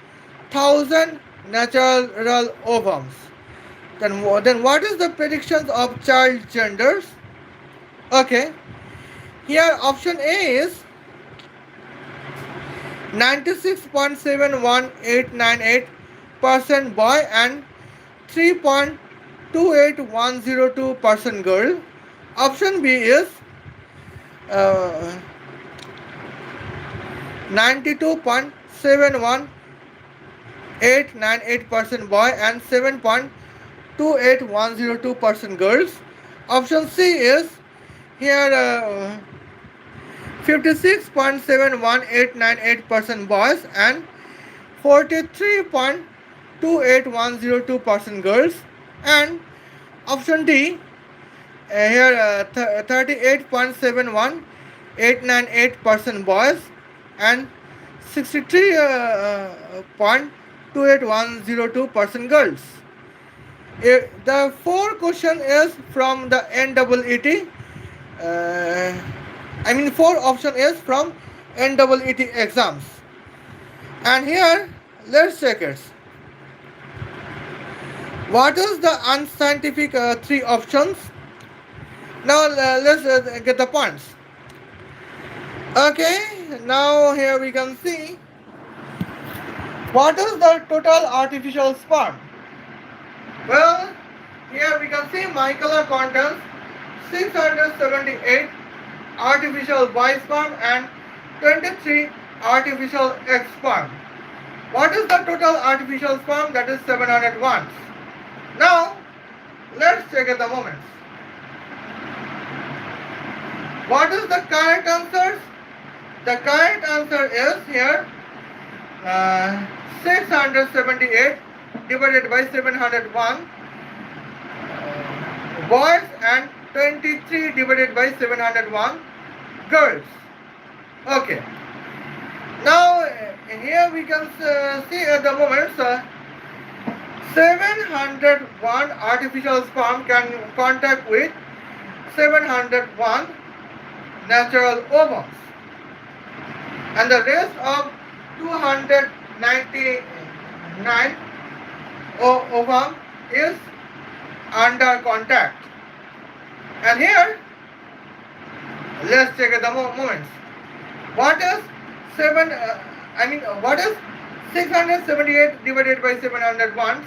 1000 natural ovums. Then what is the predictions of child genders? Okay, here option A is 96.71898% boy and 3.28102% girl. Option B is 92.71898% boy and 7.28102% girls. Option C is here 56.71898% boys and 43.28102% girls. And option D here 38.71898% boys and 63.28102% girls. The fourth question is from the NEET. Fourth option is from NEET exams. And here, let's check it. What is the unscientific three options? Now let's get the points. Okay, now here we can see what is the total artificial sperm. Well, here we can see Michaela contains 678 artificial Y sperm and 23 artificial X sperm. What is the total artificial sperm? That is 701. Now, let's check at the moments. What is the correct answer? The correct answer is here 678 divided by 701 boys and 23 divided by 701 girls. Okay. Now here we can see at the moment 701 artificial sperm can contact with 701 natural ovums, and the rest of 299 ovum is under contact. And here, let's check at the moments. What is what is 678 divided by 701?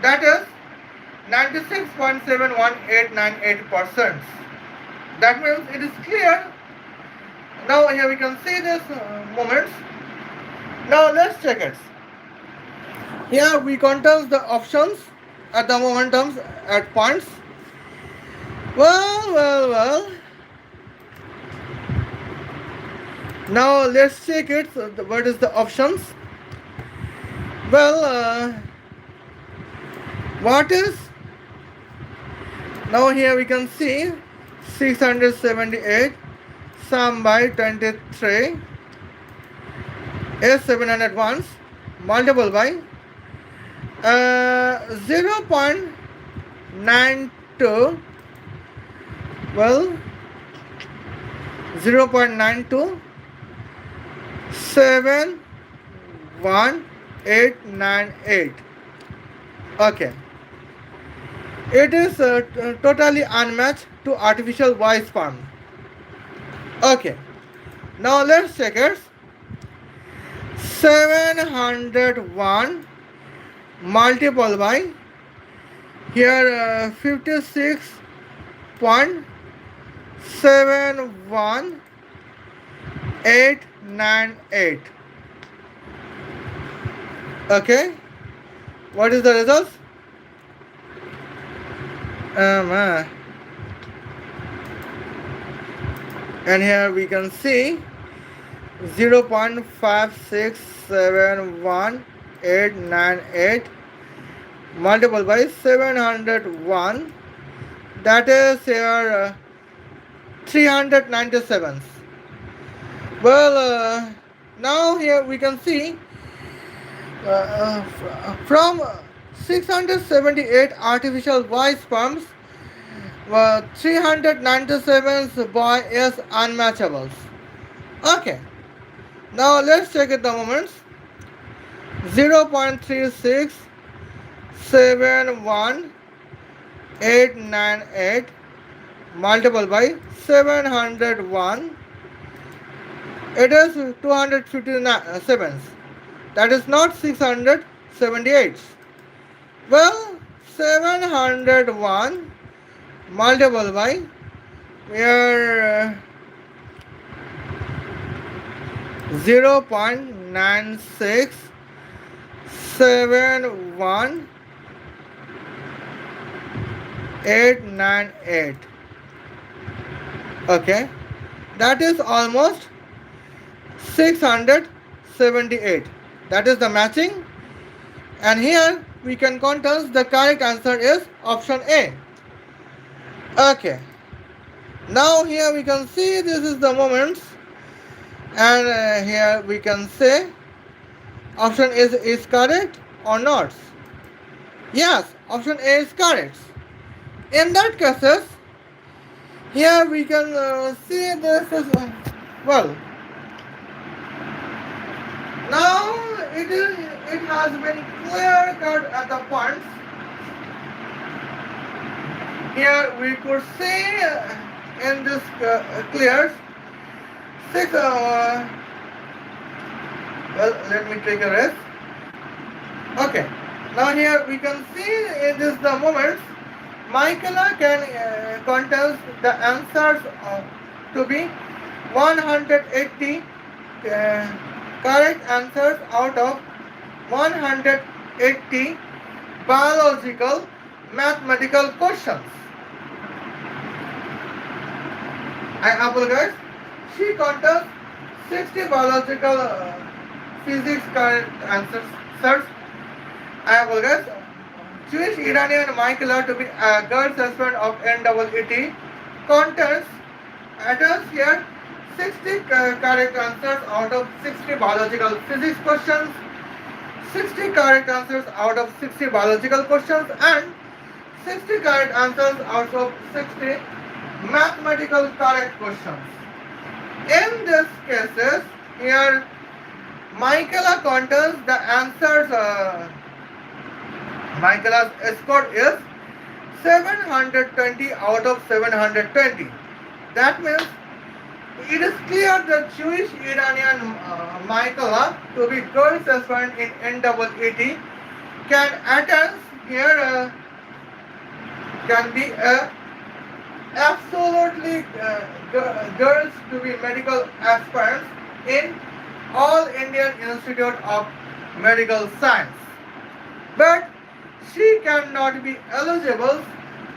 That is 96.71898%. That means it is clear. Now here we can see this moments. Now let's check it. Here we contain the options at the momentums at points. Well. Now let's check it. So what is the options? Well, what is? Now here we can see 678 sum by 23 is 701 multiple by 0.92. Well, 0.92 71898. Okay, it is totally unmatched to artificial voice form. Okay, now let's check it. 701 multiple by here 56.71898. Okay, what is the result? Uh, and here we can see 0.5671898 multiple by 701, that is here 397. Well, now here we can see from 678 artificial voice forms, 397 boy is unmatchable. Okay, now let's check it the moments. 0.3671898 multiple by 701, it is 257. That is not 678. Well, 701 multiple by where 0.9671898. Okay, that is almost 678. That is the matching, and here we can contest the correct answer is option A. Okay, now here we can see this is the moments, and here we can say option is correct or not. Yes, option A is correct. In that cases, here we can see this is well. Now it has been clear cut at the points. Here we could see in this clears six. Well, let me take a rest. Okay. Now here we can see in this the moments. Michaela can contest the answers to be 180 correct answers out of 180 biological mathematical questions. I apologize. She contests 60 biological physics correct answers. Sirs, I apologize. Jewish Iranian Michaela to be a girl's husband of NEET contests attempts here 60 correct answers out of 60 biological physics questions, 60 correct answers out of 60 biological questions, and 60 correct answers out of 60 mathematical correct questions. In these cases, here Michaela contains the answers. Michaela's score is 720 out of 720. That means it is clear that Jewish Iranian Michaela to be girl's husband in NEET can attend here can be absolutely girls to be medical aspirants in All Indian Institute of Medical Science, but she cannot be eligible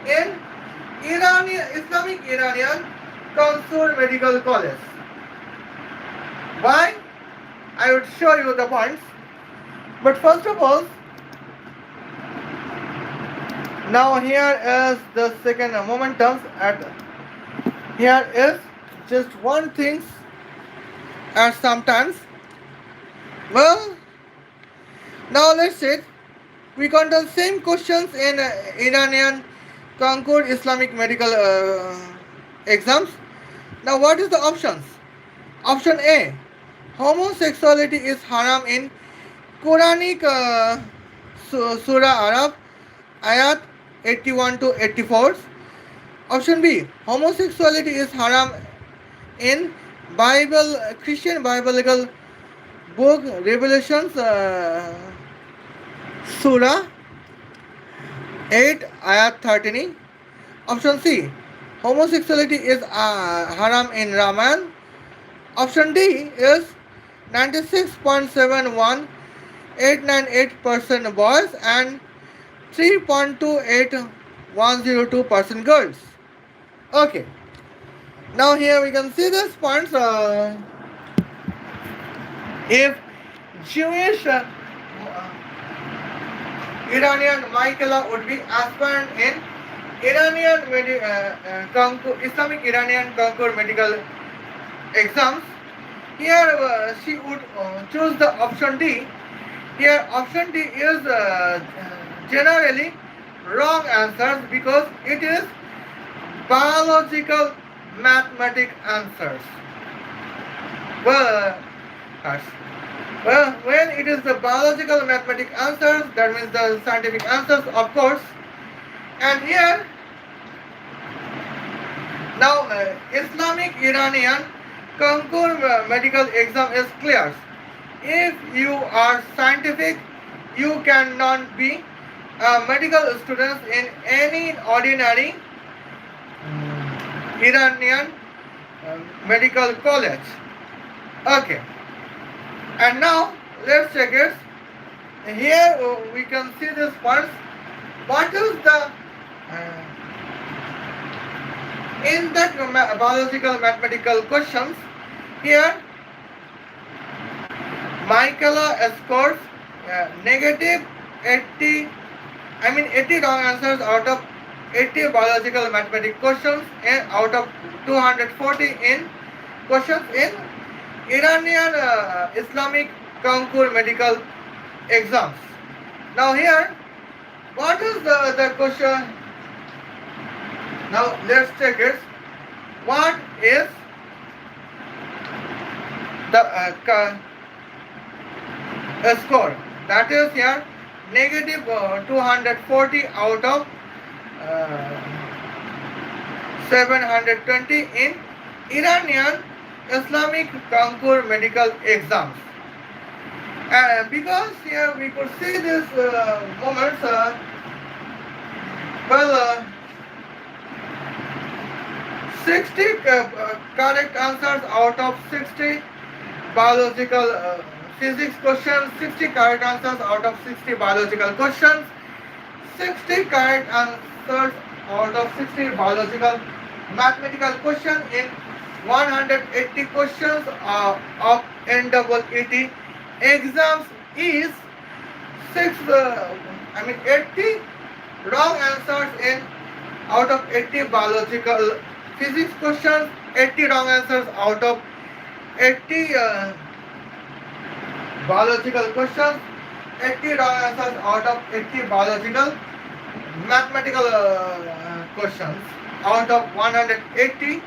in Islamic Iranian Konkur Medical College. Why? I would show you the points. But first of all, now here is the second momentum. Here is just one thing at sometimes. Well, now let's see. We got the same questions in Iranian Konkur Islamic medical exams. Now, what is the options? Option A: homosexuality is haram in Quranic Surah Arab, ayat 81 to 84. Option B: homosexuality is haram in Bible Christian Biblical book Revelations Surah 8 ayat 13. Option C: homosexuality is haram in Raman. Option D is 96.71898% boys and 3.28102% girls. Okay. Now here we can see this points. If Jewish Iranian Michaela would be aspirant in Islamic Iranian Konkur medical exams, here she would choose the option D. Here option D is generally wrong answers because it is biological mathematic answers. Well, when it is the biological mathematic answers, that means the scientific answers, of course. And here, now Islamic Iranian Konkur medical exam is clear. If you are scientific, you cannot be a medical student in any ordinary Iranian medical college. Okay. And now let's check it. Here we can see this first. What is the in that biological mathematical questions? Here Michaela scores negative 80. 80 wrong answers out of 80 biological mathematical questions and out of 240 in questions in Iranian Islamic Konkur medical exams. Now here, what is the question? Now let's check it. What is the score? That is here negative 240 out of 720 in Iranian Islamic Konkur medical exams. Because here we could see this moments, 60 correct answers out of 60 biological physics questions, 60 correct answers out of 60 biological questions, 60 correct answers out of 60 biological mathematical questions in 180 questions of NEET exams is 80 wrong answers in out of 80 biological physics questions, 80 wrong answers out of 80 biological questions, 80 wrong answers out of 80 biological mathematical questions out of 180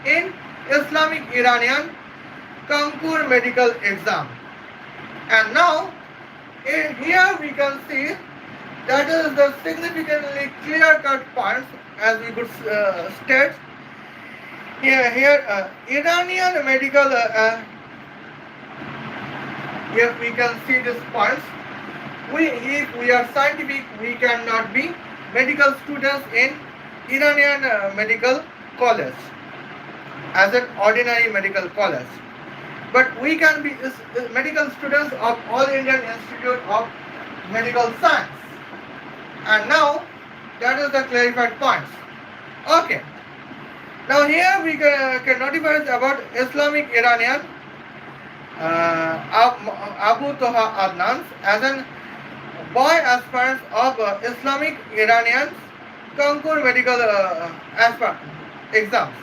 in Islamic Iranian Konkur medical exam. And now here we can see that is the significantly clear-cut points as we could state. Here Iranian medical if we can see these points, if we are scientific, we cannot be medical students in Iranian medical college as an ordinary medical college. But we can be medical students of All Indian Institute of Medical Science. And now that is the clarified points. Okay. Now here we can notify about Islamic Iranian Abu Toha Adnan as an boy aspirant of Islamic Iranian Konkur medical exams.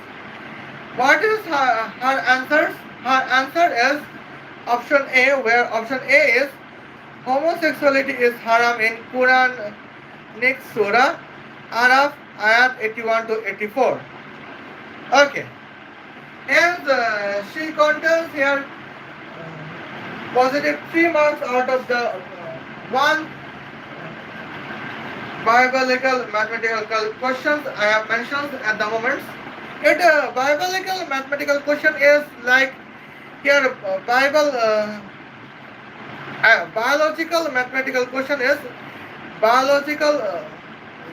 What is her answers? Her answer is option A, where option A is homosexuality is haram in Quran next Surah Araf ayat 81 to 84. Okay. Hence, she contains here positive 3 marks out of the one biological mathematical questions I have mentioned at the moment. It biological mathematical question is like here biological mathematical question is biological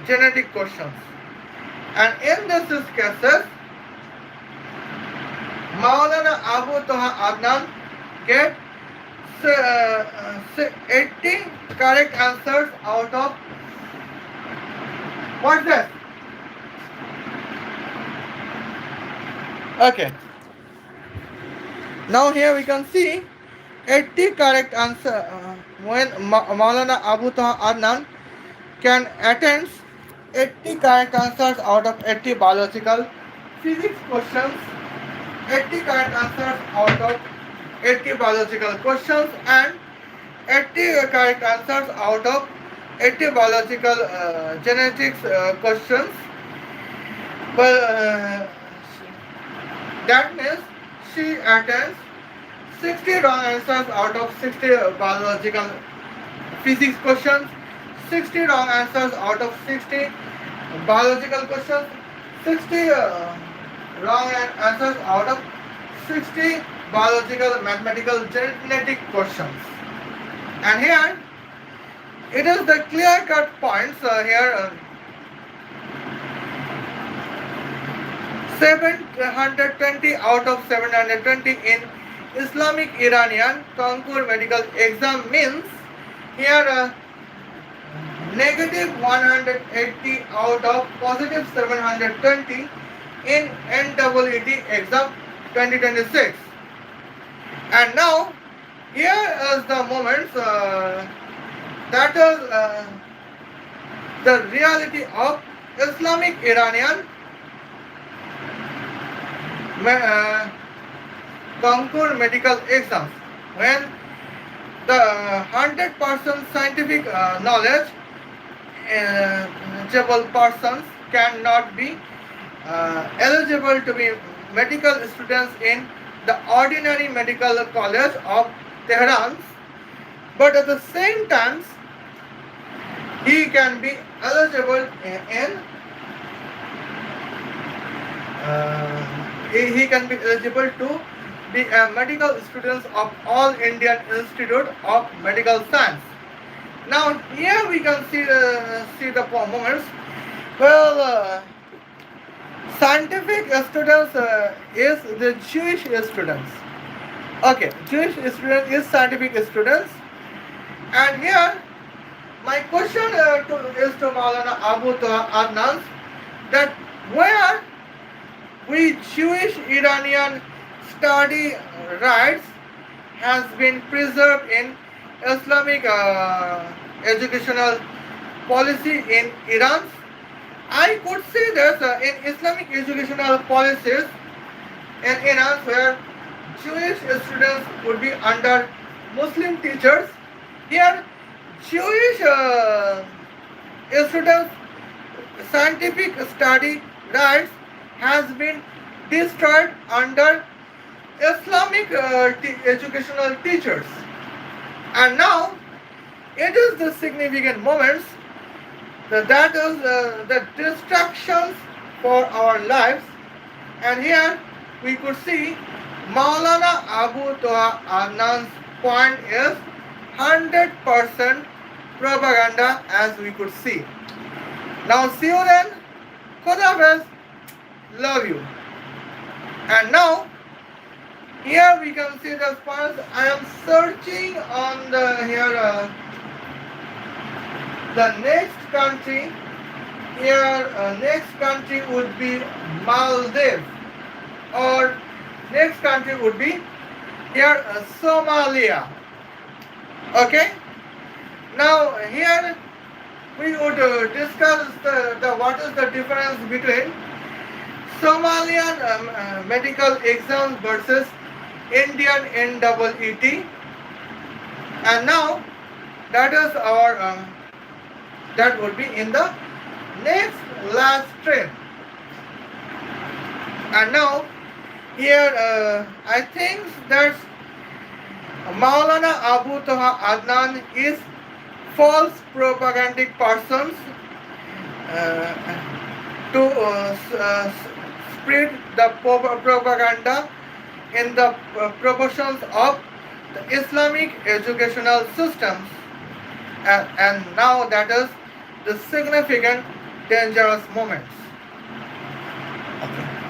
genetic questions, and in this cases Maulana Abu Toha Adnan get 80 correct answers out of what's this? Okay. Now here we can see 80 correct answer when Maulana Abu Taha Adnan can attend 80 correct answers out of 80 biological physics questions, 80 correct answers out of 80 biological questions, and 80 correct answers out of 80 biological genetics questions. But that means she attends 60 wrong answers out of 60 biological physics questions, 60 wrong answers out of 60 biological questions, 60 wrong answers out of 60 biological mathematical genetic questions. And here it is the clear cut points here. 720 out of 720 in Islamic Iranian Konkur medical exam means here negative 180 out of positive 720 in NEET exam 2026. And now here is the moments that is the reality of Islamic Iranian Konkur medical exams, when the 100% scientific knowledge eligible persons cannot be eligible to be medical students in the ordinary medical college of Tehran, but at the same time he can be eligible in he can be eligible to be a medical students of All Indian Institute of Medical Science. Now here we can see the moments. Well, scientific students is the Jewish students. Okay, Jewish student is scientific students, and here my question is to Maulana Abu Adnan, that where we Jewish Iranian study rights has been preserved in Islamic educational policy in Iran. I could see this in Islamic educational policies in Iran, where Jewish students would be under Muslim teachers. Here, Jewish students' scientific study rights has been destroyed under Islamic educational teachers. And now, it is the significant moments that is the distractions for our lives. And here we could see Maulana Abu Toha Adnan's point is 100% propaganda, as we could see. Now see you then. Khuda. Love you. And now here we can see the points. I am searching on the here the next country. Here next country would be Maldives, or next country would be here Somalia. Okay. Now here we would discuss the what is the difference between Somalian medical exams versus Indian NEET. And now that is our that would be in the next last stream. And now Here, I think that Maulana Abu Toha Adnan is false propagandic persons to spread the propaganda in the proportions of the Islamic educational systems, and now that is the significant dangerous moments. Okay.